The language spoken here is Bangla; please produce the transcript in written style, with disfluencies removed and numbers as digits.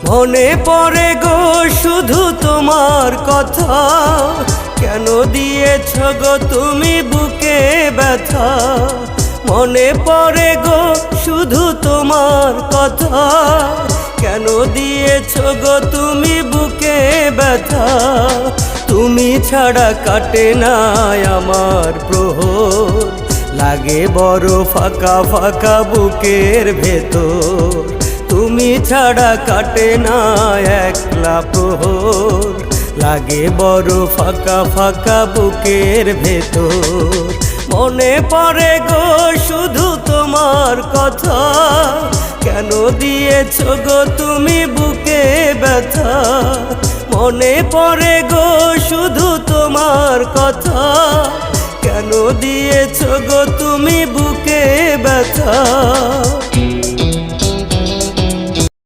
মনে পড়ে গো শুধু তোমার কথা, কেন দিয়েছ গো তুমি বুকে ব্যথা। মনে পড়ে গো শুধু তোমার কথা, কেন দিয়েছ গো তুমি বুকে ব্যথা। তুমি ছাড়া কাটে না আমার প্রহর, লাগে বড় ফাঁকা ফাঁকা বুকের ভেতর। তুমি ছাড়া কাটে না একলা প্রহর, লাগে বড় ফাঁকা ফাঁকা বুকের ভেতর। মনে পড়ে গো শুধু তোমার কথা, কেন দিয়েছ গো তুমি বুকে ব্যথা। মনে পড়ে গো শুধু তোমার কথা, কেন দিয়েছ গো তুমি বুকে ব্যথা।